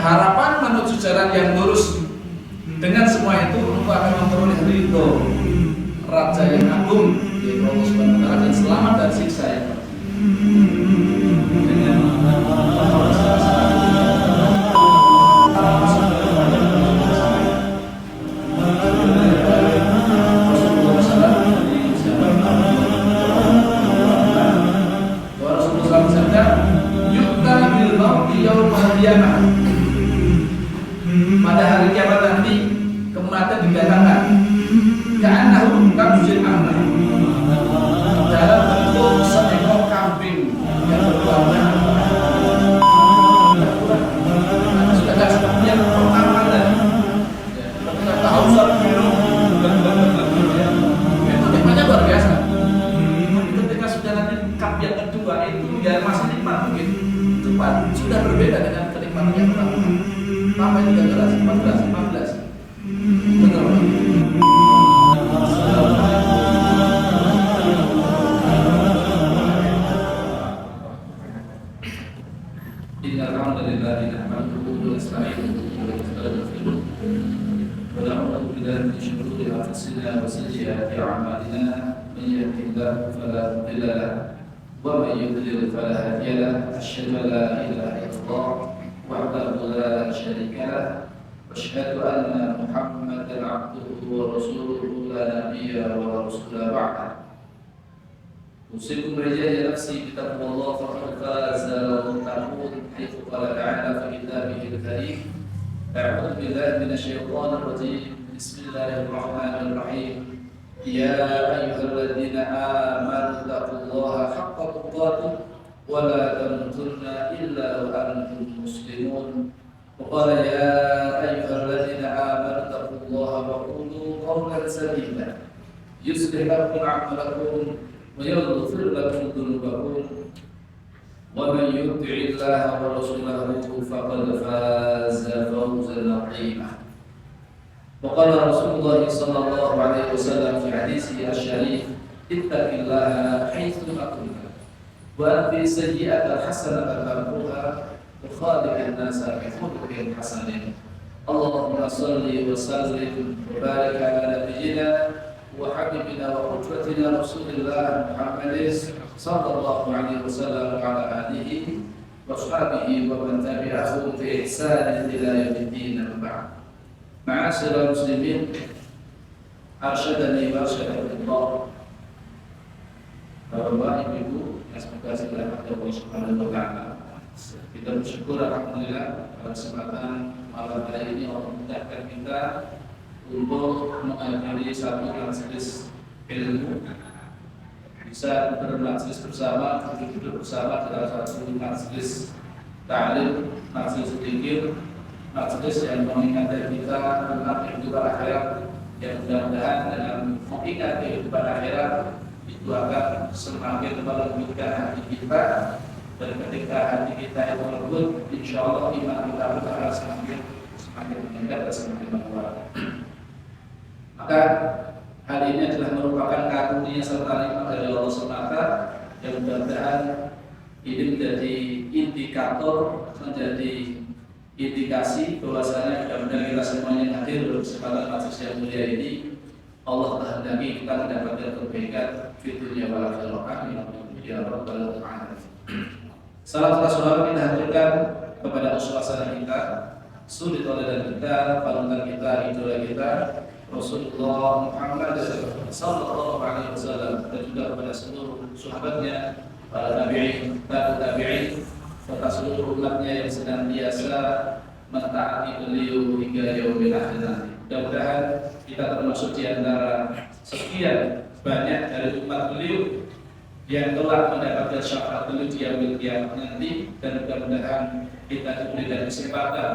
harapan menuju jalan yang lurus. Dengan semua itu engkau akan memperoleh ridho Raja yang agung, yaitu Allah Subhanahu wa Ta'ala, dan selamat dari siksa yang dengan pada hari kiamat nanti kematian didatangkan ka'annahu kabshul amr, dalam bentuk seekor kambing yang berwarna sudah tidak seperti yang pertama tadi. Ketika kehausan minum itu nikmatnya luar biasa. Ketika sudah nanti kap yang kedua itu ya masih nikmat mungkin cepat, sudah berbeda dengan kenikmatan yang pertama. Sampai 13, 14, 15. Benar. Innal hamdalillah nahmaduhu wa nasta'inuhu wa nastaghfiruh. Wa na'udzu billahi min shururi anfusina wa sayyiati a'malina. Man yahdihillahu fala mudilla lahu wa man yudlil fala hadiya lahu. Asyhadu an la ilaha illallah wahdahu la syarika lahu wa asyhadu anna Muhammadan 'abduhu wa rasuluhu la nabiyya wa rasula ba'da. Usikum rijal nafsi bitaqwallah faqad faza al-muttaqun haythu qala ta'ala fi kitabihi al-karim. A'udzu billahi minasy syaithanir rajim. Bismillahir rahim. Ya ayyuhalladzina amanu taqullaha haqqa tuqatih wa la tamutunna illa wa antum muslimun. Wa qala ya ayyuhalladzina amanu taqullaha wa qulu qawlan sadida yuslih lakum a'malakum wa yaghfir lakum dhunubakum wa man yuti' Allaha wa rasulahu faqad faza fawzan 'azima. Wa qala Rasulullah sallallahu alaihi wasallam fi hadithihi asy-syarif, ittaqillaha haitsu ma kunta wa atbi sayyi'ata hasanatan tamhuha wa khaliqin nasa bi khuluqin hasanin. Allahumma shalli wa sallim wa barik ala nabiyyina wa habibina wa qudwatina Rasulillah Muhammadin sallallahu alaihi wasallam wa ala alihi wa sahbihi wa man tabi'ahum bi ihsan ila yaumiddin. Ba'd. Ma'asyiral muslimin, arsyadani wa arsyadakumullah. Bapak Ibu yang semoga dirahmati Allah Subhanahu wa Ta'ala. Kita bersyukur alhamdulillah pada kesempatan malam hari ini Allah memudahkan kita untuk menghadiri satu majelis ilmu, bisa bermajelis bersama, duduk bersama dalam satu majelis ta'lim, majelis zikir, majelis yang mengingatkan kita tentang kehidupan akhirat, yang mudah-mudahan dengan mengingat kehidupan akhirat itu akan semakin melembutkan hati kita, dan ketika hati kita yang lembut, insya Allah iman kita akan semakin meningkat dan semakin menguat. Maka hal ini adalah merupakan karunia serta nikmat dari Allah SWT yang mudah-mudahan ini menjadi indikator, menjadi indikasi bahwasanya mudah-mudahan kita semuanya yang hadir dalam kesempatan majelis yang mulia ini Allah kehendaki kita mendapatkan kebaikan di dunia wal akhirah. Ya Rabbal Alamin. Salam salawat kita haturkan kepada uswah kita, suri tauladan kita, panutan kita, idola kita, Rasulullah Muhammad sallallahu alaihi wasallam, dan juga kepada seluruh sahabatnya, para tabi'in, tabi'in, serta seluruh umatnya yang senantiasa mentaati beliau hingga yaumil akhir nanti. Mudah-mudahan kita termasuk di antara sekian banyak dari umat beliau yang telah mendapatkan syafaat beliau di yaumil kiamat nanti, dan mudah-mudahan kita diberikan kesempatan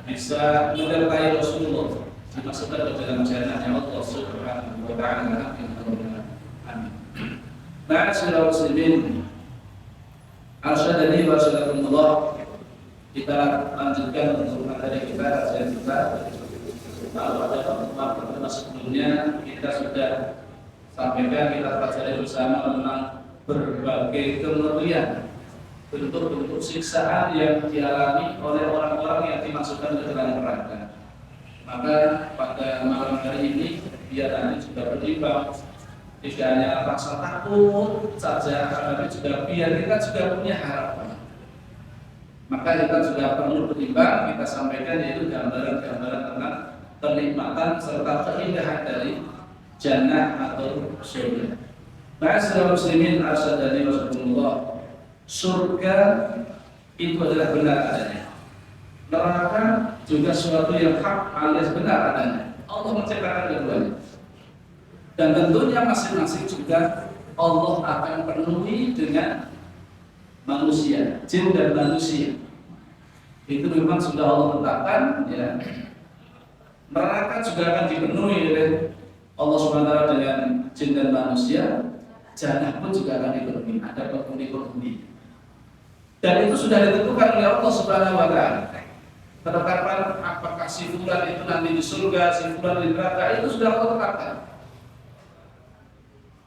bisa menyertai Rasulullah dimasukkan ke dalam jannahnya Allah Subhanahu wa Ta'ala. Amin. Ma'asyiral muslimin, arsyadani wa arsyaдаkumullah. Kita lanjutkan untuk materi kita, kajian kita. Kalau ada pertemuan sebelumnya kita sudah sampaikan, kita pelajari bersama tentang berbagai kemeriah, bentuk-bentuk siksaan yang dialami oleh orang-orang yang dimasukkan harapkan. Maka pada malam hari ini biar nanti juga berimbang, tidak hanya rasa takut saja, tapi juga biar kita juga punya harapan. Maka kita juga perlu berimbang, kita sampaikan yaitu gambaran-gambaran tentang kenikmatan serta keindahan dari jannah atau surga. Ma'asyiral muslimin arsyadani wasallamullah, surga itu adalah benar adanya. Neraka juga suatu yang hak alias benar adanya. Allah menciptakan keduanya. Dan tentunya masing-masing juga Allah akan penuhi dengan manusia, jin dan manusia. Itu memang sudah Allah tetapkan, ya. Neraka juga akan dipenuhi oleh Allah SWT dengan jin dan manusia. Jannah pun juga akan dipenuhi, ada penghuni-penghuni. Dan itu sudah ditentukan oleh Allah SWT. Ketetapan apakah si fulan itu nanti di surga, si fulan di neraka, itu sudah Allah tetapkan.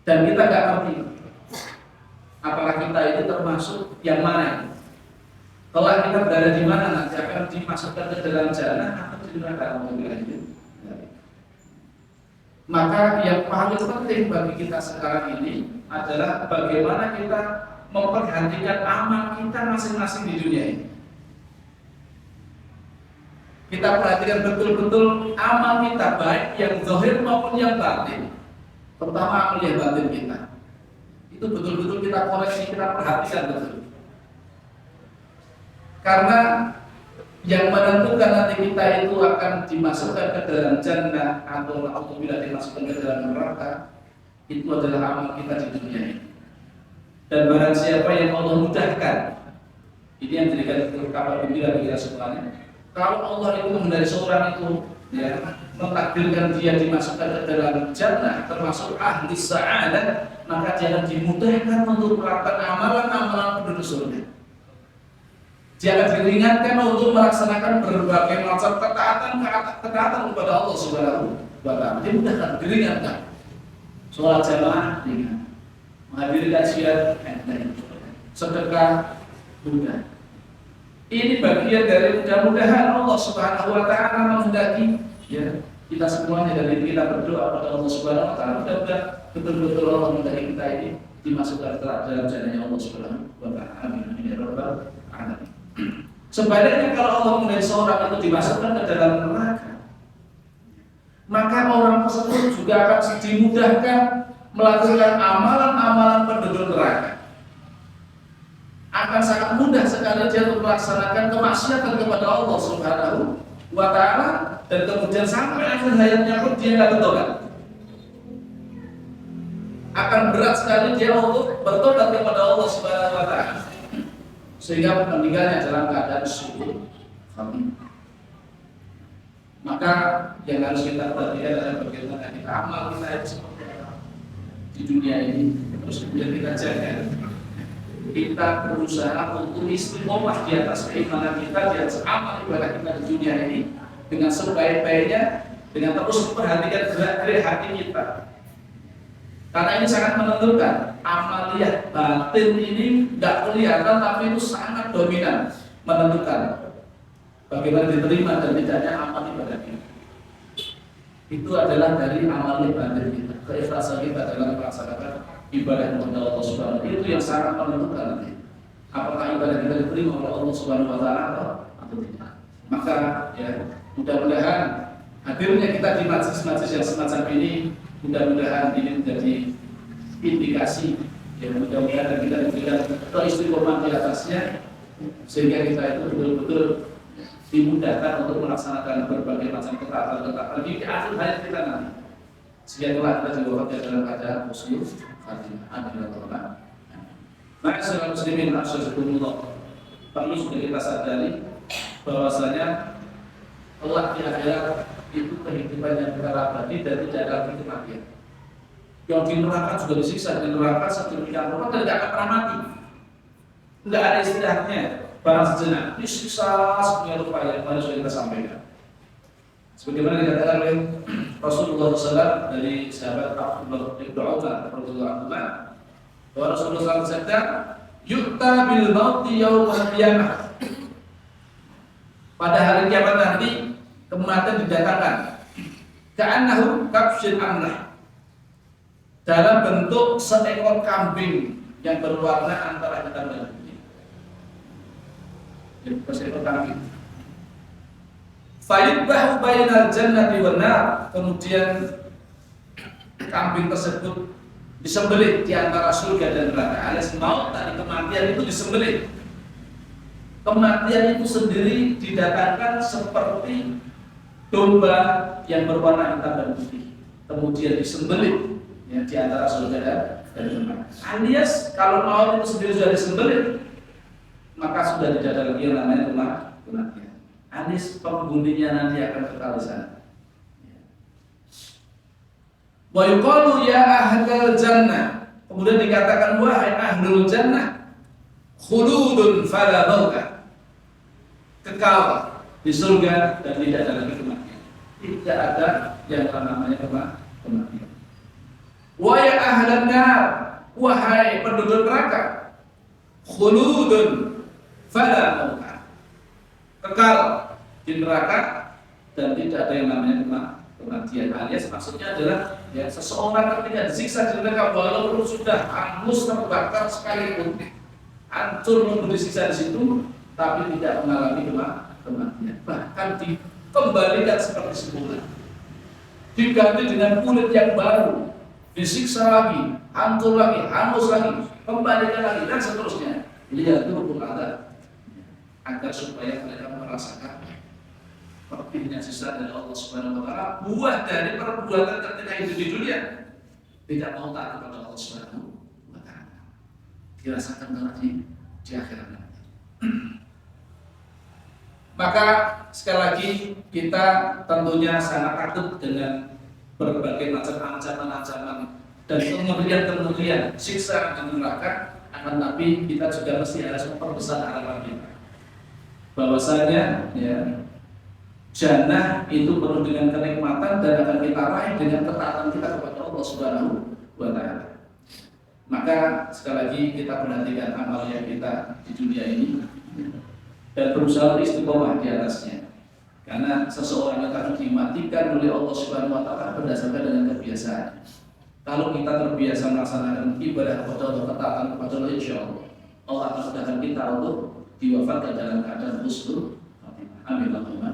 Dan kita nggak ngerti apakah kita itu termasuk yang mana. Kalau kita berada di mana nanti akan dimasukkan ke dalam jannah atau di neraka. Maka yang paling penting bagi kita sekarang ini adalah bagaimana kita memperhatikan amal kita masing-masing di dunia ini. Kita perhatikan betul-betul amal kita, baik yang zahir maupun yang batin, terutama amal yang batin kita. Itu betul-betul kita koreksi, kita perhatikan betul. Karena yang menentukan nanti kita itu akan dimasukkan ke dalam jannah atau apabila dimasukkan ke dalam neraka, itu adalah amal kita di dunia ini. Dan barang siapa yang Allah mudahkan, ini yang jadikan kabar gembira bagi kita semuanya. Kalau Allah itu mengendari seorang itu, ya, mentakdirkan dia dimasukkan ke dalam jannah, termasuk ahli sa'adah, maka dia akan dimudahkan untuk melakukan amalan-amalan penduduk surga. Dia akan diringankan untuk melaksanakan berbagai macam ketaatan kepada Allah Subhanahu wa Ta'ala. Dimudahkan, diringankan. Sholat jamaah ringan, menghadiri kajian sedekah mudah. Ini bagian dari mudah-mudahan Allah Subhanahu wa Ta'ala menghendaki, ya, kita semuanya dari kita berdoa kepada Allah Subhanahu wa Ta'ala, mudah-mudahan betul-betul Allah menghendaki kita ini dimasukkan ke dalam jannahnya Allah Subhanahu wa Ta'ala. Amin ya rabbal alamin. Sebaliknya kalau Allah menghendaki seorang itu dimasukkan ke dalam neraka, maka orang tersebut juga akan dimudahkan melakukan amalan-amalan penduduk neraka. Akan sangat mudah sekali dia untuk melaksanakan kemaksiatan kepada Allah Subhanahu wa Ta'ala, dan kemudian sampai akhir hayatnya pun dia tidak bertobat. Akan berat sekali dia untuk bertobat kepada Allah Subhanahu wa Ta'ala, sehingga meninggalnya dalam keadaan syukur. Maka yang harus kita perhatikan adalah bagaimana kita amal kita itu di dunia ini, terus kemudian kita jaga. Kita berusaha untuk istiqomah di atas keimanan kita, di atas amal ibadah kita di dunia ini dengan sebaik-baiknya, dengan terus memperhatikan gerak-gerik hati kita. Karena ini sangat menentukan. Amaliyah batin ini tidak kelihatan, tapi itu sangat dominan menentukan bagaimana diterima dan tidaknya amal ibadah kita. Itu adalah dari amaliyah batin kita, keikhlasan kita dalam melaksanakan ibadah kepada Allah Subhanahu wa Ta'ala. Itu yang sangat menentukan nanti apakah ibadah kita diterima oleh Allah Subhanahu wa Ta'ala atau tidak. Maka ya, mudah-mudahan hadirnya kita di majlis-majlis yang semacam ini, mudah-mudahan ini menjadi indikasi, ya, mudah-mudahan kita diberikan keistiqomahan di atasnya, sehingga kita itu betul-betul dimudahkan untuk melaksanakan berbagai macam ketaatan-ketaatan di akhir hayat kita nanti. Sehingga kita juga dalam keadaan muslim. Ma'asyiral muslimin rahimakumullah, perlu sudah kita sadari bahwasanya Allah di akhirat itu kehidupan yang abadi dan tidak ada kematian. Yang di neraka juga disiksa di neraka sedemikian rupa dan tidak akan pernah mati. Tidak ada istilahnya barang sejenak, disiksa sedemikian rupa yang harus kita sampaikan. Sebagaimana dikatakan oleh Rasulullah SAW dari sahabat Abdullah bin Umar radhiyallahu anhu, bahwa Rasulullah SAW bersabda, "Yu'ta bil mauti yaumal qiyamah." Pada hari kiamat nanti kematian didatangkan ka'annahu kabsyun amlah, dalam bentuk seekor kambing yang berwarna antara hitam dan putih. Seekor kambing. Fayudbahu bainal jannati wan nar, kemudian kambing tersebut disembelih di antara surga dan neraka. Alias maut tadi, kematian itu disembelih. Kematian itu sendiri didatangkan seperti domba yang berwarna hitam dan putih, kemudian disembelih ya, di antara surga dan neraka. Alias kalau maut itu sendiri sudah disembelih, maka sudah tidak ada lagi yang namanya kematian. Alias penghuninya nanti akan kekal di sana. Wa yuqalu ya ahlal jannah, kemudian dikatakan wahai ahlul jannah, khuludun fala mauta, kekal di surga dan tidak ada lagi kematian. Tidak ada yang namanya kematian. Wa ya ahlan nar, wahai penduduk neraka, khuludun fala mauta, kekal di neraka dan tidak ada yang namanya kematian. Alias maksudnya adalah ya, seseorang ketika disiksa di neraka walaupun sudah hangus terbakar sekalipun, hancur memberi siksa di situ, tapi tidak mengalami kematian. Bahkan dikembalikan seperti semula, diganti dengan kulit yang baru, disiksa lagi, hancur lagi, hangus lagi, kembalikan lagi, dan seterusnya. Lihat itu ada agar supaya mereka merasakan perpinya sisa dari Allah Subhanahu wa taala, buah dari perbuatan ketika hidup di dunia tidak mau taat kepada Allah Subhanahu wa taala, dirasakan nanti di akhirat nanti. Maka sekali lagi kita tentunya sangat takut dengan berbagai macam ancaman-ancaman dan kemungkinan siksa dan neraka. Akan tapi kita juga mesti harus memperbesar harapan kita bahwasanya ya, jannah itu penuh dengan kenikmatan dan akan kita raih dengan ketaatan kita kepada Allah Subhanahu wa taala. Maka sekali lagi kita perhatikan amal yang kita di dunia ini dan berusaha istiqomah di atasnya. Karena seseorang akan dimatikan oleh Allah Subhanahu wa taala berdasarkan dengan kebiasaan. Kalau kita terbiasa melaksanakan ibadah kepada Allah, ketaatan kepada Allah, insyaallah Allah akan mudahkan kita untuk diwafatkan dalam keadaan husnul khatimah. Amin Allahumma.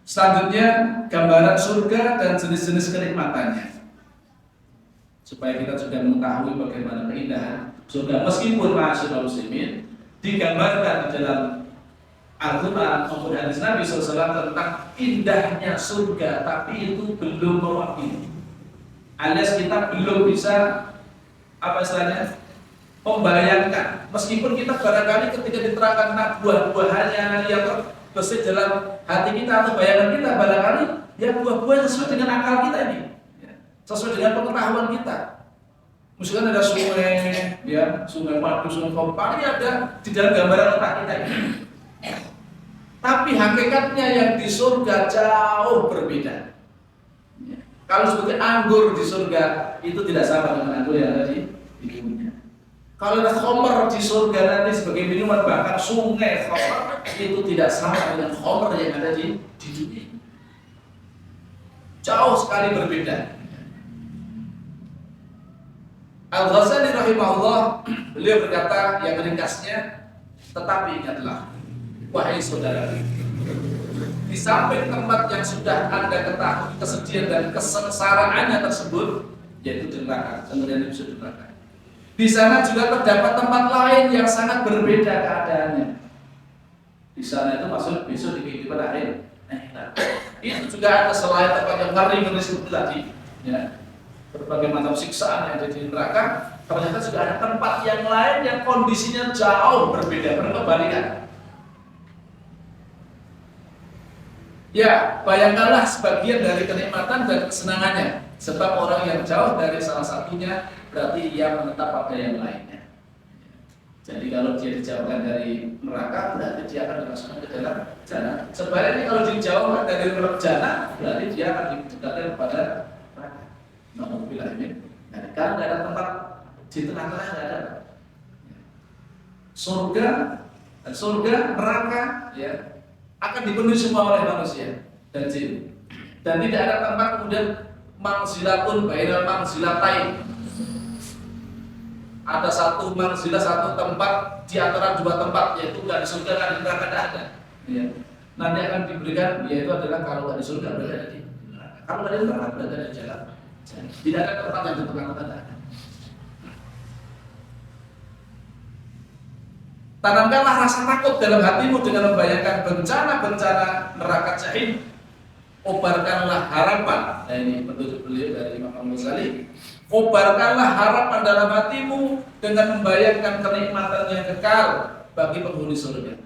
Selanjutnya gambaran surga dan jenis-jenis kenikmatannya, supaya kita juga mengetahui bagaimana keindahan surga. Meskipun ma'asyiral muslimin digambarkan di dalam Al-Quran maupun hadis Nabi SAW tentang indahnya surga, tapi itu belum mewakili, alias kita belum bisa apa istilahnya membayangkan. Meskipun kita barangkali ketika diterangkan buah-buahannya yang terbesit dalam hati kita atau bayangan kita, barangkali ya buah-buah sesuai dengan akal kita ini, ya, sesuai dengan pengetahuan kita. Misalkan ada sungai, ya sungai madu, sungai kompari ada di dalam gambaran otak kita ini. Tapi hakikatnya yang di surga jauh berbeda. Ya. Kalau seperti anggur di surga itu tidak sama dengan anggur yang ada di dunia. Kalau ada khamr di surga nanti sebagai minuman, bahkan sungai khamr itu tidak sama dengan khamr yang ada di dunia. Jauh sekali berbeda. Al-Ghazali rahimahullah beliau berkata yang ringkasnya, tetapi ingatlah wahai saudara, di samping tempat yang sudah Anda ketahui kesedihan dan kesengsaraannya tersebut, yaitu di neraka, kemudian di neraka, di sana juga terdapat tempat lain yang sangat berbeda keadaannya. Di sana itu maksud besok di kehidupan akhir. Itu juga ada selain tempat yang ngeri seperti tadi, ya, berbagai macam siksaan yang ada di neraka. Ternyata juga ada tempat yang lain yang kondisinya jauh berbeda, berkebalikan. Ya, bayangkanlah sebagian dari kenikmatan dan kesenangannya. Sebab orang yang jauh dari salah satunya berarti ia menetap pada yang lainnya. Jadi kalau dia dijauhkan dari neraka, berarti dia akan dimasukkan ke dalam jannah. Sebaliknya kalau dijauhkan dari jannah, berarti dia akan didekatkan kepada neraka. Nauzubillah min dzalik. Karena nggak ada tempat di tengah-tengah, nggak ada. Surga, neraka, ya, akan dipenuhi semua oleh manusia dan jin. Dan tidak ada tempat kemudian manzilatun bainal manzilatain. Ada satu manzilah, satu tempat di antara dua tempat, yaitu nggak di surga, nggak di neraka, tidak ada. Ya. Nanti akan diberikan, yaitu adalah kalau nggak di surga berada di neraka, kalau nggak di neraka berada di jalan. Tidak ada tempat yang di tengah-tengah. Tanamkanlah rasa takut dalam hatimu dengan membayangkan bencana-bencana neraka jahim. Kobarkanlah harapan. Nah, ini petunjuk beliau dari Imam Al-Ghazali. Kobarkanlah harapan dalam hatimu dengan membayangkan kenikmatan yang kekal bagi penghuni surga.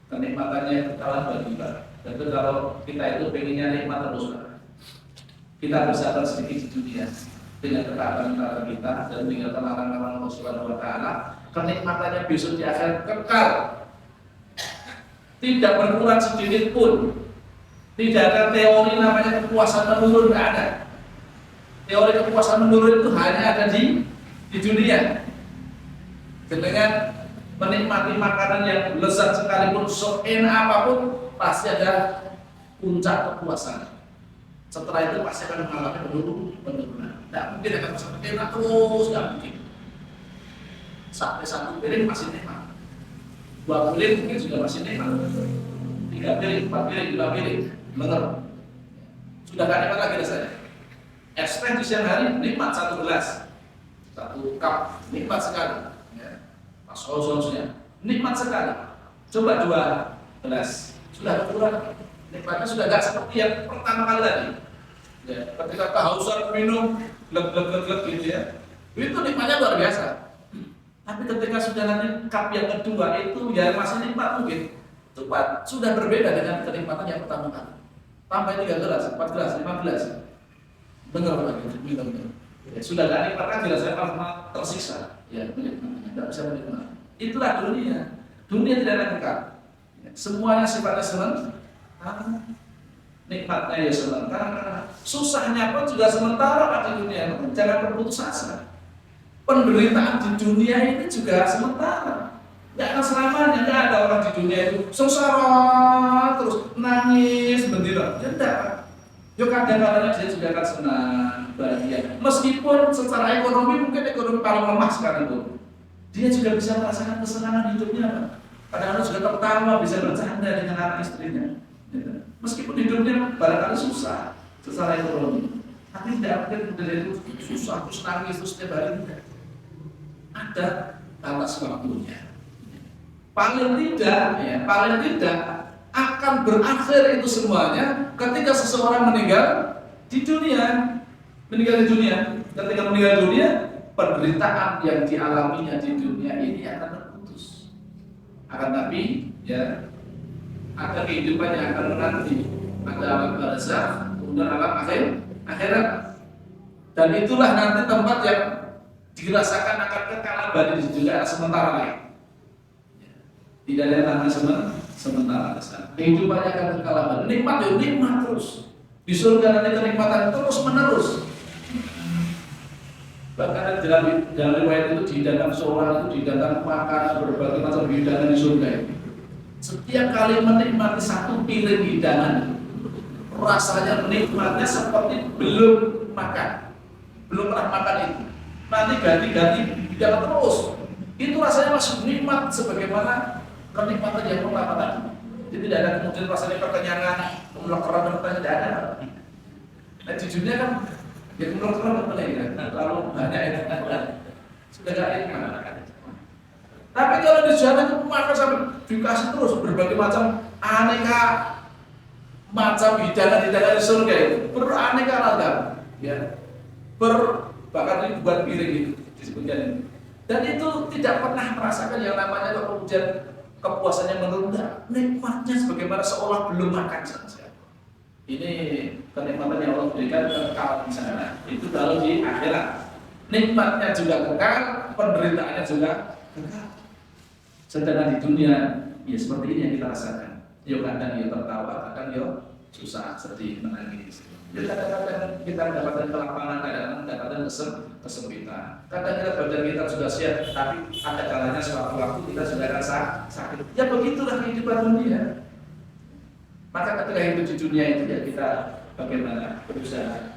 Kenikmatannya yang kekal bagi kita. Dan kalau kita itu pengennya nikmat terus, kita bersabar sedikit di dunia dengan ketaatan kita dan meninggalkan larangan Allah Subhanahu Wa Taala. Kenikmatannya besok di akhirat kekal, tidak berkurang sedikit pun. Tidak ada teori namanya kepuasan menurun, tidak ada. Teori kepuasan menurun itu hanya ada di dunia. Dengan menikmati makanan yang lezat sekalipun, seenak apapun, pasti ada puncak kepuasan. Setelah itu pasti akan mengalami penurunan. Tidak mungkin akan seperti enak terus, tidak mungkin. Sampai satu piring masih nikmat, 2 piring mungkin sudah masih nikmat, 3 piring, 4 piring, 5 piring, benar. Sudah gak nikmat lagi rasanya. Es teh di siang hari nikmat 1 gelas, 1 cup, nikmat sekali. Ya. Pas solusinya nikmat sekali. Coba 2 gelas, sudah berkurang. Nikmatnya sudah gak seperti yang pertama kali tadi. Ya. Ketika kehausan minum, glek gitu ya, itu nikmatnya luar biasa. Tapi ketika sudah nanti cup yang kedua itu ya masih nikmat mungkin, cepat sudah berbeda dengan kenikmatan yang pertama kali. Tambah 3 gelas, 4 gelas, 5 gelas, benar lagi, benar. Ya, sudah gak nikmat lagi, rasanya malah tersiksa. Ya, tidak bisa menikmati. Itulah dunia. Dunia tidak ada kekal. Ya, semuanya sifatnya sementara. Nikmatnya ya sementara. Susahnya pun juga sementara di dunia. Jangan berputus asa. Penderitaan di dunia ini juga sementara. Tidak akan selamanya. Tidak ada orang di dunia itu sengsara terus nangis bendera. Tidak. Yuk kadang-kadang dia juga akan senang, bahagia. Meskipun secara ekonomi mungkin ekonomi paling lemah sekarang itu, dia juga bisa merasakan kesenangan hidupnya. Kadang-kadang juga tertawa, bisa bercanda dengan anak istrinya. Meskipun hidupnya barangkali susah secara ekonomi, tapi tidak mungkin dari itu susah terus nangis terus setiap hari. Tidak. Ada batas waktunya. Paling tidak akan berakhir itu semuanya ketika seseorang meninggal di dunia. Ketika meninggal dunia, penderitaan yang dialaminya di dunia ini akan terputus. Akan tapi ya ada kehidupan yang akan menanti. Ada alam barzakh, kemudian alam akhirat. Dan itulah nanti tempat yang dirasakan akan kekal abadi di dunia sementara lain. Tidak ada yang namanya sementara kesana. Kehidupannya akan kekal abadi. Nikmat ya nikmat terus. Di surga nanti kenikmatan terus menerus. Bahkan dalam riwayat itu dihidangkan seorang itu dihidangkan makanan berbagai macam hidangan di surga itu. Setiap kali menikmati 1 piring hidangan, rasanya nikmatnya seperti belum makan, belum pernah makan itu. Nanti ganti hidangan terus. Itu rasanya masih nikmat sebagaimana kenikmatan yang pertama tadi. Jadi tidak ada kemudian rasanya perkenyangan, kemelokeran tidak ada. Nah di dunia kan ya kemelokeran ya, terlalu banyak itu sudah tidak nikmat. Tapi kalau di sana itu makan sampai dikasih terus berbagai macam aneka macam hidangan di surga itu beraneka ragam, ya, bahkan ribuan piring itu disebutkan ini. Dan itu tidak pernah merasakan yang namanya kemudian kepuasannya menurun, nikmatnya sebagaimana seolah belum makan saja. Ini kenikmatan yang Allah berikan kekal di sana. Itu kalau di akhirat, nikmatnya juga kekal, penderitaannya juga kekal. Sedangkan di dunia, ya seperti ini yang kita rasakan. Ya kadang ya tertawa, kadang ya susah, sedih, menangis. Jadi kadang-kadang kita mendapatkan kelapangan, kadang-kadang mendapatkan kesempitan. Kadang-kadang badan kita sudah siap, tapi ada kalanya suatu waktu kita sudah rasa sakit. Ya begitulah kehidupan dunia. Maka ketika hidup di dunia itu ya kita bagaimana berusaha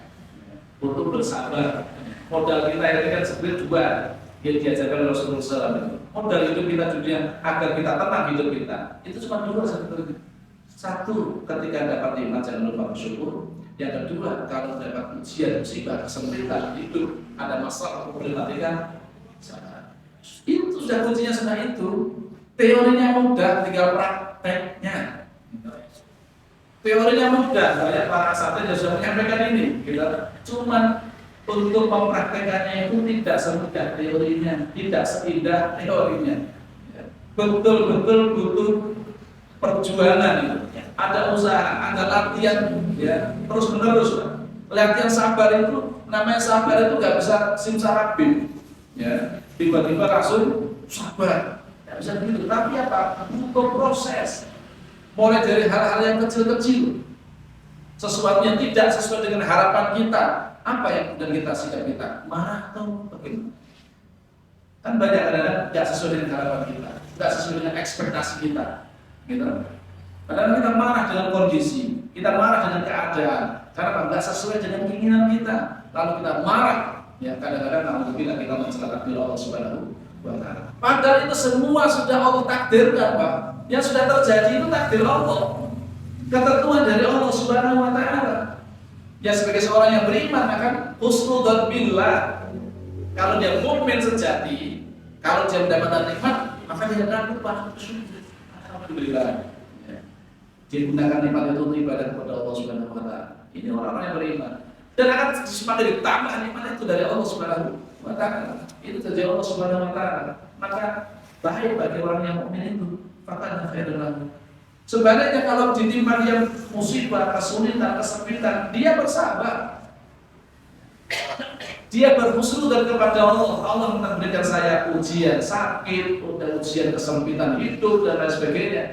untuk bersabar. Modal kita ini kan sebenarnya dua yang diajarkan Rasulullah SAW. Modal hidup kita dunia agar kita tenang hidup kita itu cuma dua sebetulnya. Satu, ketika dapat nikmat jangan lupa bersyukur. Yang kedua, kalau dapat ujian, musibah, kesempitan hidup, ada masalah problematika, sabar. Itu sudah kuncinya sudah itu. Teorinya mudah, tinggal prakteknya. Teorinya mudah, banyak para asatid yang sudah menyampaikan ini. Kita cuman untuk mempraktekannya itu tidak semudah teorinya, tidak seindah teorinya. Betul-betul butuh perjuangan itu. Ada usaha, ada latihan, ya terus menerus. Latihan sabar itu, namanya sabar itu nggak bisa simsalabim, ya tiba-tiba langsung sabar, nggak bisa begitu. Tapi apa? Butuh proses. Mulai dari hal-hal yang kecil-kecil, sesuatu yang tidak sesuai dengan harapan kita, apa yang kemudian kita sikap kita marah atau bagaimana? Kan banyak kadang-kadang tidak sesuai dengan harapan kita, tidak sesuai dengan ekspektasi kita, gitu. Kadang kita marah dengan kondisi, kita marah dengan keadaan, karena tidak sesuai dengan keinginan kita. Lalu kita marah, ya kadang-kadang alhamdulillah kita mencelakakan Allah Subhanahu wa Ta'ala. Padahal itu semua sudah Allah takdirkan, Pak. Yang sudah terjadi itu takdir Allah, ketentuan dari Allah Subhanahu wa Ta'ala. Ya sebagai seorang yang beriman akan husnudzon billah. Kalau dia mukmin sejati, kalau dia mendapatkan nikmat, maka dia akan lupa bersyukur. Alhamdulillah. Dia gunakan nikmat itu untuk ibadah kepada Allah Subhanahu wa Ta'ala. Ini orang-orang yang beriman. Dan akan semakin ditambah nikmat itu dari Allah Subhanahu wa Ta'ala. Itu dari Allah Subhanahu wa Ta'ala. Maka baik bagi orang yang mukmin itu. Fakana khairun lahu. Sebaliknya kalau ditimpa dia musibah, kesulitan, kesempitan, dia bersabar. Dia berhusnudzon kepada Allah. Allah memberikan saya ujian sakit, ujian kesempitan hidup dan lain sebagainya.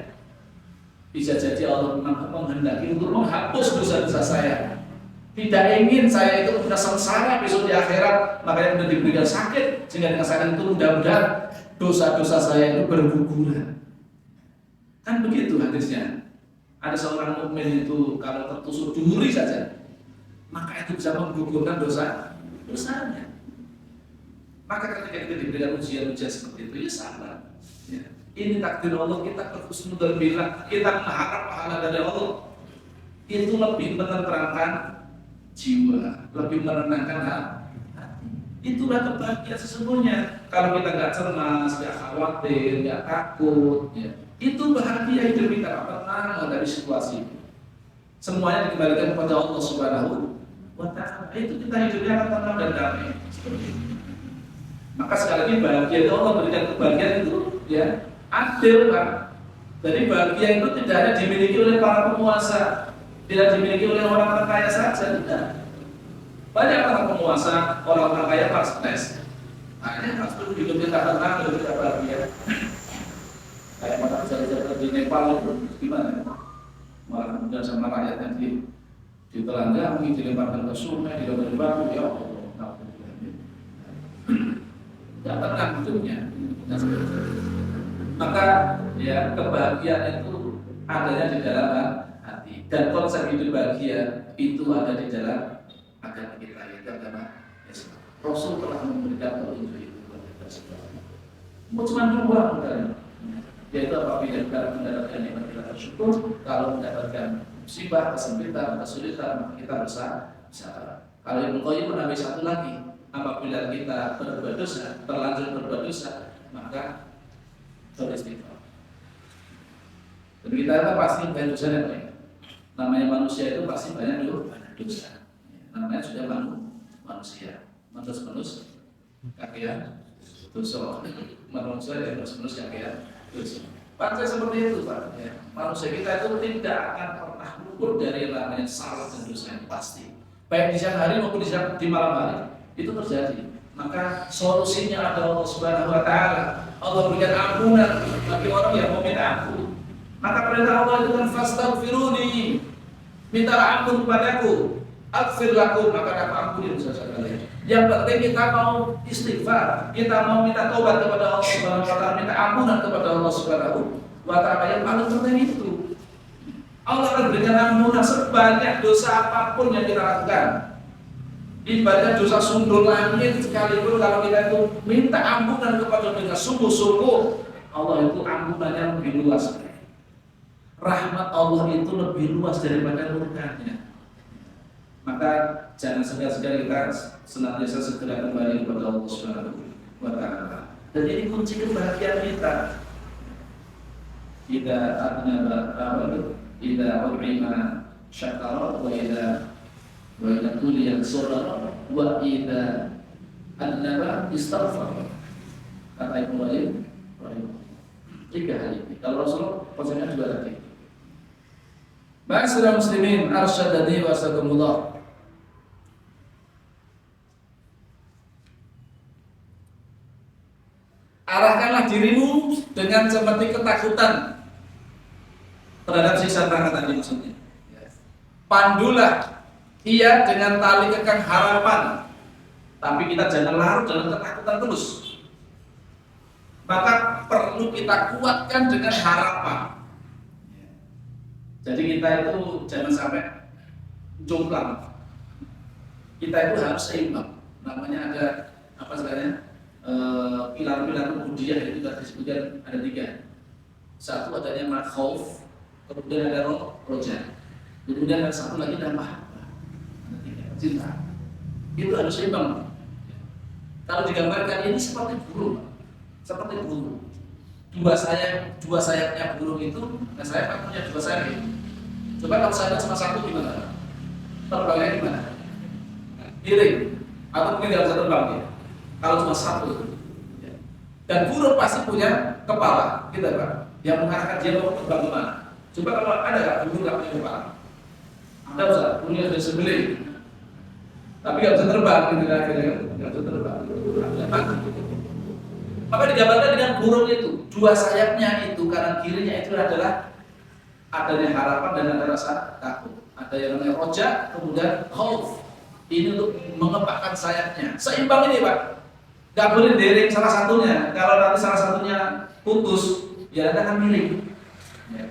Bisa jadi Allah menghendaki untuk menghapus dosa-dosa saya. Tidak ingin saya itu sudah sengsara besok di akhirat, makanya sudah diberikan sakit, sehingga dengan sakit itu mudah-mudahan dosa-dosa saya itu berguguran. Kan begitu hadisnya. Ada seorang mukmin itu kalau tertusuk duri saja, maka itu bisa menggugurkan dosanya. Maka ketika kita diberikan ujian-ujian seperti itu, ya sabar. Ya. Ini takdir Allah, kita berhusnudzon billah, kita mengharap pahala dari Allah. Itu lebih menenteramkan jiwa, lebih menenangkan hati. Itulah kebahagiaan sesungguhnya. Kalau kita nggak cemas, nggak khawatir, nggak takut, ya, itu bahagia hidup kita, tenang dari situasi. Semuanya dikembalikan kepada Allah Subhanahu wa Ta'ala. Itu kita hidupnya akan tenang dan damai. Maka sekali lagi bahagia itu Allah berikan kebahagiaan itu, ya. Adil, Pak. Jadi bahagia itu tidak hanya dimiliki oleh para penguasa, tidak dimiliki oleh orang-orang kaya saja, tidak. Banyak orang penguasa, orang-orang kaya pas stres. Akhirnya pas itu hidupnya tak tenang, hidupnya tak bahagia. Kayak mata jalan-jalan di Nepal itu gimana? Malah kemudian sama rakyatnya ditelanjangi, dilemparkan ke sungai, dilempar batu, ya Allah. Tidak tenang hidupnya. Maka ya kebahagiaan itu adanya di dalam hati, dan konsep hidup bahagia itu ada di dalam agama kita, yaitu agama Islam. Rasul telah memberikan petunjuk itu kepada kita semua. Cuma dua modalnya, yaitu apabila kita mendapatkan nikmat kita bersyukur, kalau mendapatkan musibah, kesempitan, kesulitan kita bersabar. Kalau Ibnu Qayyim menambah satu lagi, apabila kita berbuat dosa, terlanjur berbuat dosa, maka beristighfar. Dan kita itu pasti banyak dosa yang lain. Namanya manusia itu pasti banyak dosa. Namanya sudah manusia. Manusia kakian dosa. Manusia yang manusia kakian dosa. Pasti seperti itu, Pak. Ya. Manusia kita itu tidak akan pernah luput dari namanya salah dan dosa yang pasti. Baik di siang hari maupun di malam hari itu terjadi. Maka solusinya ada Allah Subhanahu wa Ta'ala. Allah berikan ampunan bagi orang yang mau minta ampun. Maka perintah Allah itu kan fastaghfiruni, mintalah ampun kepadaku, aghfir lakum, maka aku ampuni dosa kalian. Yang penting kita mau istighfar, kita mau minta tobat kepada Allah Subhanahu wa Ta'ala, minta ampunan kepada Allah Subhanahu wa Ta'ala. Yang paling penting itu Allah akan berikan ampunan sebanyak dosa apapun yang kita lakukan. Ibadah dosa sundul langit sekalipun kalau kita itu minta ampunan kepada dengan sungguh-sungguh, Allah itu ampunannya lebih luas. Rahmat Allah itu lebih luas daripada murkanya. Maka jangan segan-segan kita senantiasa segera kembali kepada Allah Subhanahu wa Ta'ala. Dan ini kunci kebahagiaan kita. Idza adnaba abadu, idza u'ima syakara, wa idza tuliya sabara, wa idza adnaba istaghfar. Kata Ibnu Qayyim, tiga hal ini. Kalau Rasulullah konsepnya dua lagi. Ma'asyiral muslimin, arsyadani wa astaghfirullah. Arahkanlah dirimu dengan seperti ketakutan terhadap siksa neraka tadi maksudnya. Pandulah ia dengan tali kekang harapan, tapi kita jangan larut dalam ketakutan terus. Maka perlu kita kuatkan dengan harapan. Jadi kita itu jangan sampai jomplang. Kita itu harus seimbang. Namanya ada apa sebenarnya? Pilar-pilar ubudiyah itu tadi disebutkan ada tiga. Satu adanya khauf, kemudian ada roja, kemudian ada satu lagi ada mahabbah. Ada tiga, cinta. Itu harus seimbang. Kalau digambarkan ini seperti burung, dua sayapnya burung itu, nah sayap punya dua sayap. Coba kalau sayapnya cuma satu gimana? Terbangnya gimana? Miring, atau mungkin nggak bisa terbang ya? Kalau cuma satu, dan burung pasti punya kepala, gitu Pak, yang mengarahkan dia mau terbang kemana. Coba kalau ada nggak burung nggak punya kepala? Ada Ustaz, burungnya sudah sembelih, tapi nggak bisa terbang, nggak bisa terbang. Maka digambarkan dengan burung itu, dua sayapnya itu kanan kirinya itu adalah adanya harapan dan ada rasa takut. Ada yang namanya roja, kemudian khauf. Ini untuk mengepakkan sayapnya. Seimbang ini Pak. Gak boleh dering salah satunya. Kalau nanti salah satunya putus, ya Anda akan miring. Ya.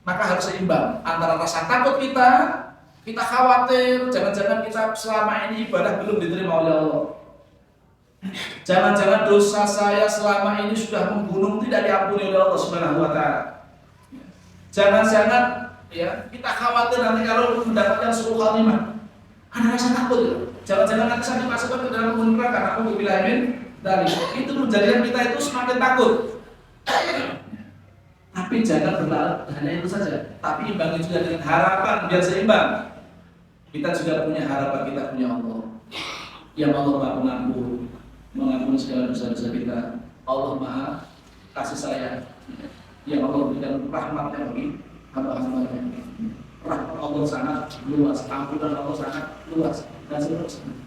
Maka harus seimbang antara rasa takut kita khawatir, jangan-jangan kita selama ini ibadah belum diterima oleh Allah. Jangan-jangan dosa saya selama ini sudah membunuh tidak diampuni oleh Allah Subhanahu wa Ta'ala. Jangan-jangan ya kita khawatir nanti kalau mendapatkan suul khatimah. Ada rasa takut. Jangan-jangan nanti saya dimasukkan ke dalam neraka. Aku bilahin dari itu menjadikan kita itu semakin takut. Tapi jangan berlarut hanya itu saja. Tapi imbangi juga dengan harapan biar seimbang. Kita juga punya harapan, kita punya Allah. Yang Allah Maha Pengampun, mengampuni segala dosa-dosa kita. Allah Maha kasih sayang. Yang Allah berikan rahmatnya bagi hamba-hambanya. Rahmat Allah sangat luas, ampunan Allah sangat luas, dan seterusnya.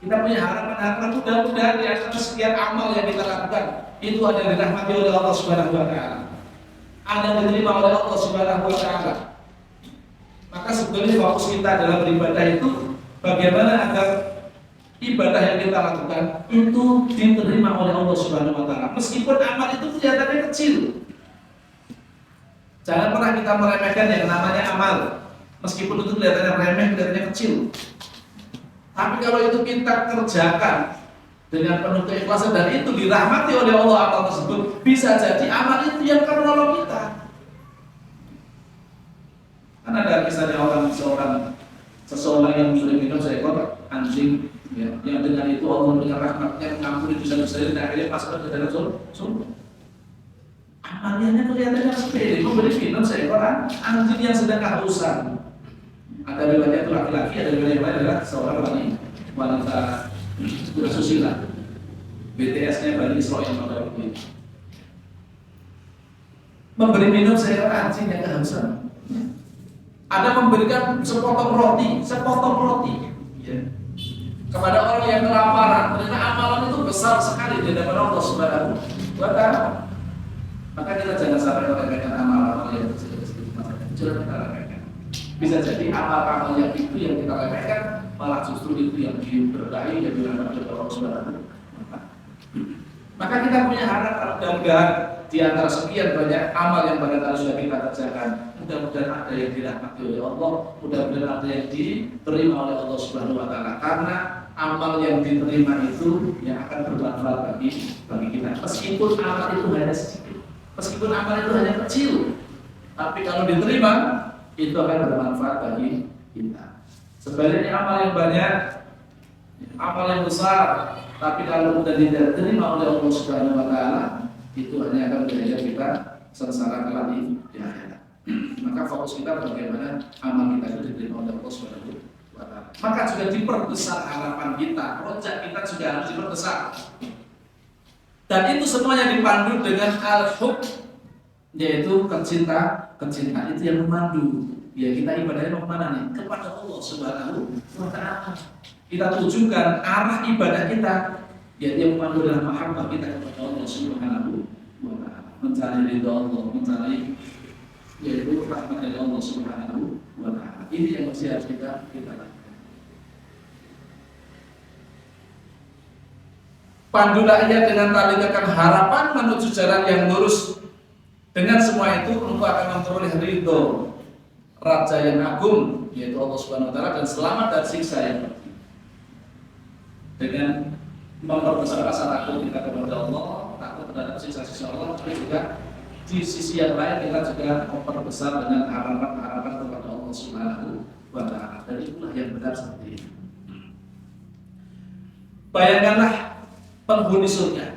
Kita punya harapan mudah-mudahan di antara sekian amal yang kita lakukan itu ada dirahmati oleh Allah Subhanahu wa Ta'ala, ada diterima oleh Allah Subhanahu wa Ta'ala. Maka sebetulnya fokus kita dalam beribadah itu bagaimana agar ibadah yang kita lakukan itu diterima oleh Allah Subhanahu wa Ta'ala. Meskipun amal itu kelihatannya kecil. Jangan pernah kita meremehkan yang namanya amal. Meskipun itu kelihatannya remeh, kelihatannya kecil. Tapi kalau itu kita kerjakan dengan penuh keikhlasan dan itu dirahmati oleh Allah amal tersebut, bisa jadi amal itu yang akan menolong kita. Kan ada kisahnya seseorang yang sudah minum seekor anjing, ya, yang dengan itu Allah dengan rahmatnya mengampuni dosa-dosa dan akhirnya masuk ke dalam surga. Amalnya kelihatannya sepele, memberi minum seekor anjing yang sedang kehausan. Ada riwayat itu laki-laki, ada riwayat yang lain adalah seorang wanita bersusila. BTS-nya Bani Israel pada waktu itu. Memberi minum seekor anjing yang kehausan. Ada memberikan sepotong roti, ya, kepada orang yang kelaparan. Ternyata amalan itu besar sekali di hadapan Allah Subhanahu wa Ta'ala. Maka kita jangan sampai meremehkan amal-amal yang kecil-kecil. Jangan kita remehkan. Bisa jadi amal-amal yang itu yang kita remehkan, malah justru itu yang diberkahi yang dirahmati oleh Allah Subhanahu wa Ta'ala. Maka kita punya harapan mudah-mudahan di antara sekian banyak amal yang barangkali sudah kita kerjakan, mudah-mudahan ada yang dirahmati oleh Allah, mudah-mudahan ada yang diterima oleh Allah Subhanahu wa taala. Karena amal yang diterima itu yang akan bermanfaat bagi kita. Meskipun amal itu hanya sedikit, meskipun amal itu hanya kecil, tapi kalau diterima itu akan bermanfaat bagi kita. Sebaliknya amal yang banyak, amal yang besar, tapi kalau sudah tidak diterima oleh Allah Subhanahu wa taala, itu hanya akan menjadikan kita sengsara kelak di akhirat. Maka fokus kita bagaimana amal kita itu diterima oleh Allah Subhanahu wa taala. Maka juga diperbesar harapan kita, rojak kita juga harus diperbesar. Dan itu semuanya dipandu dengan al-hub, yaitu kecintaan itu yang memandu. Ya, kita ibadahnya mau kemana nih? Kepada Allah Subhanahu wa taala. Kita tujukan arah ibadah kita, yaitu yang memandu dalam mahabbah kita kepada Allah Subhanahu wa taala. Mencari ridha Allah, mencari yaitu rahmat dari Allah Subhanahu wa taala. Ini yang mesti harus kita lakukan. Pandulah ia dengan tali kekang harapan menuju jalan yang lurus. Dengan semua itu engkau akan memperoleh ridho Raja yang agung, yaitu Allah Subhanahu wa taala, dan selamat dari siksa yang pedih. Dengan memperbesar rasa takut kita kepada Allah, takut terhadap siksa-siksa Allah, tapi juga di sisi yang lain kita juga memperbesar dengan harapan-harapan kepada Allah Subhanahu wa taala. Dan itulah yang benar seperti ini. Bayangkanlah penghuni surga.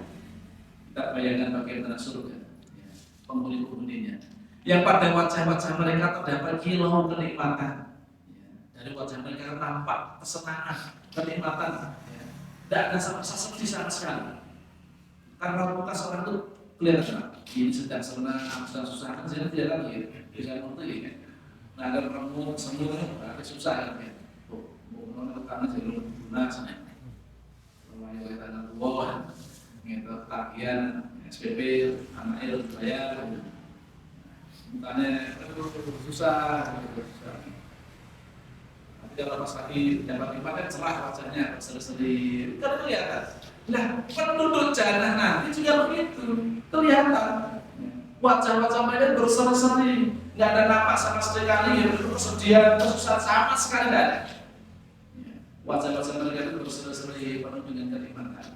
Kita bayangkan bagaimana surga, penghuni-penghuninya, yang pada wajah-wajah mereka terdapat kilau kenikmatan. Dari wajah mereka nampak kesenangan, kenikmatan. Tidak ada sedih sama sekali. Karena muka seorang itu kelihatan ini sedang senang, sedang susah, kan saya tidak lagi. Bisa ngerti ya. Nah, agar kamu sembuh, agak susah kan. Mau karena jadi lunas. Lumayan oleh tanah bawah, gitu, tagihan, SPP, anaknya bayar. Mukanya susah. Tapi kalau pas lagi dapat ibadah cerah wajahnya, berseri-seri, kan kelihatan. Nah, penduduk jannah nanti juga begitu, kelihatan. Wajah-wajah mereka berseri-seri, nggak ada napas sama sekali, kesedihan, kesusahan sama sekali nggak ada. Wajah-wajah mereka itu berseri-seri, penuh dengan kenikmatan.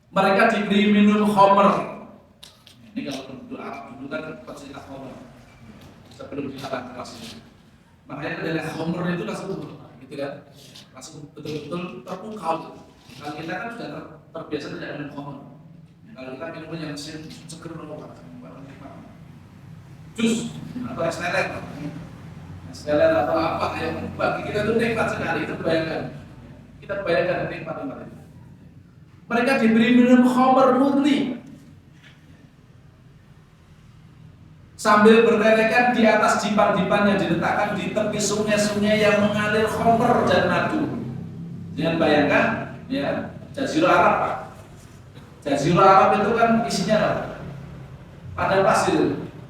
Mereka diberi minum khamr. Ini kalau penduduk Arab dulu kan pecinta khamr sebelum dilarang keras ini. Makanya adalah khamr itu langsung gitu kan, langsung betul-betul terpukau. Kalau kita kan sudah terbiasa tidak minum khamr. Kalau kita minum yang seger banget, jus atau es lele atau apa yang bagi kita itu nikmat sekali. Itu bayangkan, kita bayangkan nikmat itu. Mereka diberi minum khamr murni, sambil bertelekan di atas dipan-dipan yang diletakkan di tepi sungai-sungai yang mengalir khamr dan madu. Jangan bayangkan, ya, Jazirah Arab, Pak. Jazirah Arab itu kan isinya apa?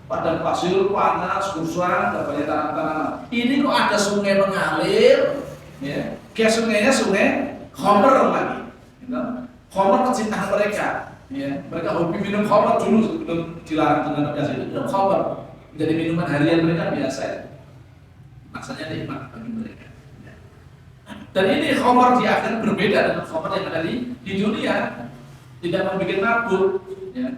Padang pasir, panas, gusar, banyak tanah-tanah. Ini kok ada sungai mengalir, ya? Kayak sungainya sungai khamr lagi. Gitu. Khamr kecintaan mereka. Ya, mereka hobi minum khamr dulu sebelum dilarang dengan biasa itu minum khamr. Jadi minuman harian mereka biasa. Rasanya nikmat bagi mereka. Ya. Dan ini khamr di akhirat berbeda dengan khamr yang ada di dunia. Tidak membuat mabuk. Ya.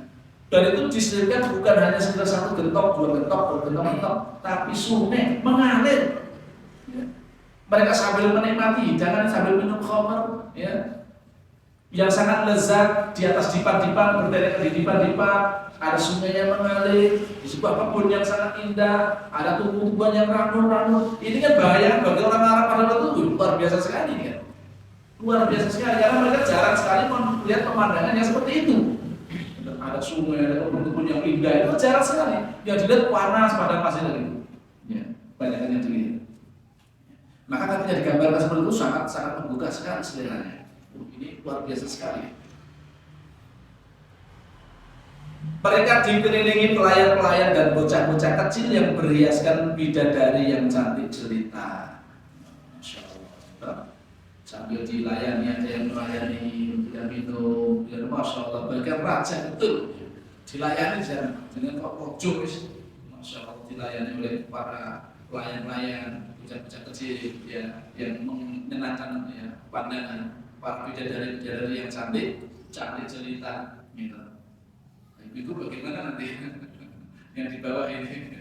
Dan itu disediakan bukan hanya sekedar satu gentok, dua gentok, tapi sungai mengalir. Ya. Mereka sambil menikmati, jangan sambil minum khamr. Ya. Yang sangat lezat di atas dipan-dipan, berderet di dipan-dipan, ada sungai yang mengalir, di sebuah kebun yang sangat indah, ada tumbuh-tumbuhan yang ranum-ranum. Ini kan bahaya bagi orang Arab pada waktu itu, luar biasa sekali kan? Luar biasa sekali, karena mereka jarang sekali melihat pemandangan yang seperti itu. Ada sungai, ada kebun-kebun yang indah, itu jarang sekali. Yang dilihat panas padang pasir itu. Ya, banyak yang dilihat. Maka ketika digambarkan seperti itu sangat membuka sekali seleranya. Ini luar biasa sekali. Mereka dikelilingi pelayan-pelayan dan bocah-bocah kecil yang berhiaskan bidadari yang cantik jelita. Masya Allah. sambil dilayani, ada yang melayani, yang minum, yang masya Allah, bahkan raja betul dilayani dengan kok masya Allah, dilayani oleh para pelayan-pelayan, bocah-bocah kecil ya, yang menyenangkan ya pandangan para bidadari-bidadari yang cantik cerita gitu. Ibu bagaimana nanti yang dibawa ini?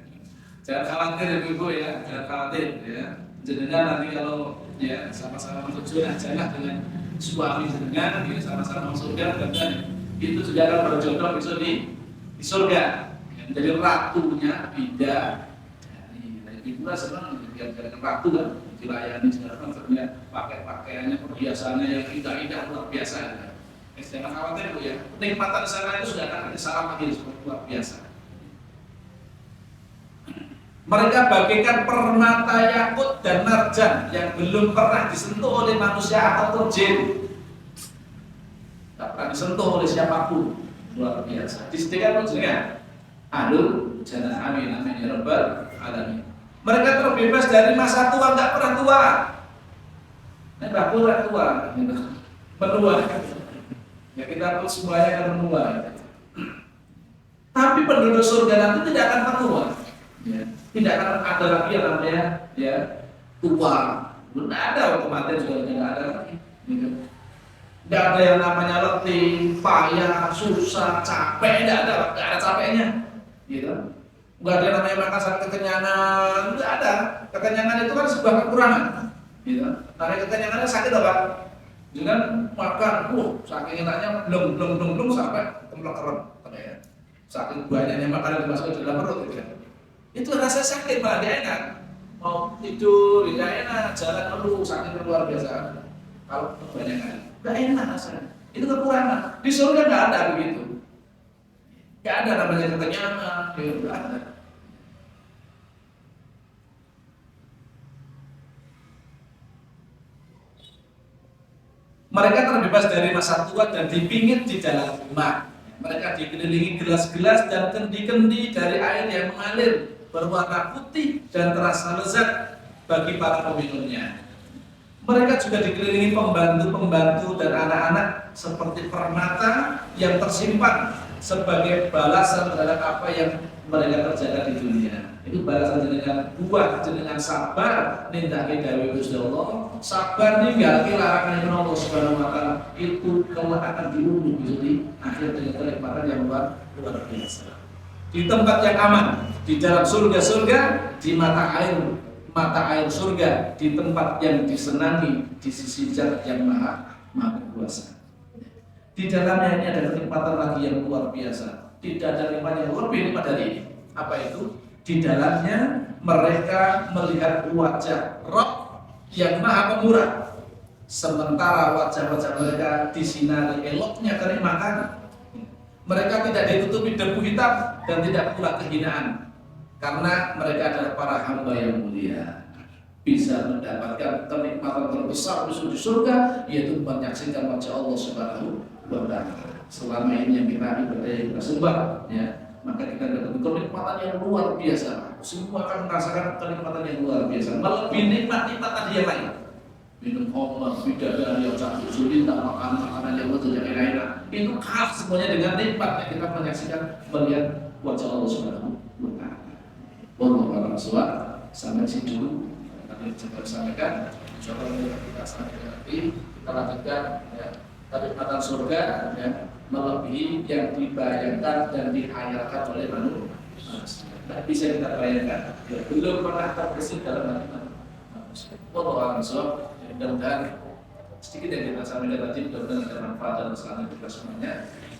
Jangan khawatir ibu ya, jangan khawatir ya. Jenengan nanti kalau ya sama-sama masuk surga, jangan dengan suami jenengan ya, sama-sama masuk surga, dan itu juga akan berjodoh besok di surga. Yang menjadi ratunya bidah. Ibu lah senang dengan ratu kan, dilayani segala macam, pakai pakaiannya, perhiasannya yang indah-indah luar biasa. Ya. Jangan khawatir bu ya, nikmatan sana itu sudah akan ada salam lagi luar biasa. Mereka bagaikan permata yakut dan marjan yang belum pernah disentuh oleh manusia atau jin. Tak pernah disentuh oleh siapapun, luar biasa. Disediakan ujian, alul jannah, amin amin ya rabbal alamin. Mereka terbebas dari masa tua, nggak pernah tua. Nah, nggak pernah tua, menua. Ya kita pun semuanya akan menua. Tapi penduduk surga nanti tidak akan menua. Ya. Tidak akan ada lagi yang namanya ya tua. Belum ada otomatis juga tidak ada lagi. Tidak ada yang namanya letih, payah, susah, capek, tidak ada capeknya. Gitu. Tidak ada yang namanya makan sampai kekenyangan, tidak ada. Kekenyangan itu kan sebuah kekurangan. Gitu. Karena kekenyangannya sakit apa? Dengan makan, saking enaknya belum sampai kemlek-kelek. Saking banyaknya makanan dimasukkan dalam perut gitu. Itu rasa sakit malah dia enak, mau tidur tidak enak, jalan perlu sakit luar biasa. Kalau kebanyakan nggak enak rasanya, itu kekurangan. Di surga nggak ada begitu, nggak ada namanya kekenyangan, nggak ada. Mereka terbebas dari masa tua dan dipingit di dalam rumah. Mereka dikelilingi gelas-gelas dan kendi-kendi dari air yang mengalir berwarna putih dan terasa lezat bagi para peminumnya. Mereka juga dikelilingi pembantu-pembantu dan anak-anak seperti permata yang tersimpan sebagai balasan terhadap apa yang mereka kerjakan di dunia. Itu balasan jenengan buah jenengan sabar nindaki dawuh Gusti Allah, sabar ninggalke larangan Allah Subhanahu wa taala, itu kelak akan diundi di akhir dengan kenikmatan yang luar biasa. Di tempat yang aman, di dalam surga-surga, di mata air surga, di tempat yang disenangi di sisi Zat yang maha kuasa. Di dalamnya ini ada kenikmatan lagi yang luar biasa. Tidak ada nikmat yang lebih nikmat dari ini. Apa itu? Di dalamnya mereka melihat wajah Rabb yang maha pemurah, sementara wajah-wajah mereka disinari eloknya kenikmatan. Mereka tidak ditutupi debu hitam dan tidak pula kehinaan, karena mereka adalah para hamba yang mulia, bisa mendapatkan kenikmatan terbesar di surga, yaitu menyaksikan wajah Allah Subhanahu wa taala. Selama ini yang kita ibadah, yang kita sembah, ya, maka kita dapat kenikmatan yang luar biasa. Semua akan merasakan kenikmatan yang luar biasa, melebihi nikmat-nikmat tadi yang lain. Minum obat, bidadari yang cantik, sulinda, makanan yang betul yang enak. Itu khas semuanya dengan nikmat yang kita menyaksikan, melihat wajah Allah Subhanahu wa taala. Wallahu a'lam. Sampai situ dulu. Tadi saya sampaikan, insyaallah kita sampaikan nanti kita lanjutkan ya. Kenikmatan surga ya, melebihi yang dibayangkan dan dihayalkan oleh manusia. Tidak bisa kita bayangkan, ya, belum pernah terbesit dalam hati manusia. Wallahu a'lam. Mudah-mudahan sedikit yang kita sampaikan tadi mudah-mudahan ada manfaat dan kesalahan kita semuanya,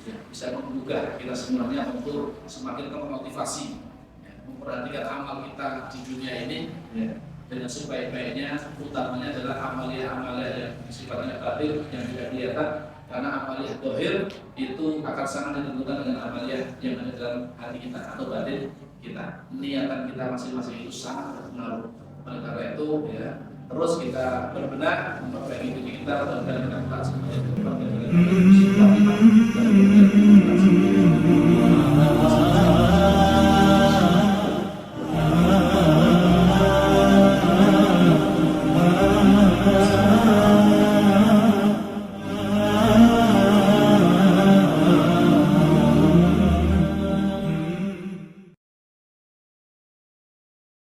ya, bisa menggugah kita semuanya untuk semakin termotivasi ya, memperhatikan amal kita di dunia ini ya, dengan sebaik-baiknya. Utamanya adalah amalia-amalia yang sifatnya batin yang tidak kelihatan, karena amalia dohir itu akan sangat ditentukan dengan amalia yang ada dalam hati kita atau batin kita. Niatan kita masing-masing itu sangat berpengaruh. Oleh karena itu ya, terus kita berbenah memperbaiki diri kita dan kita semuanya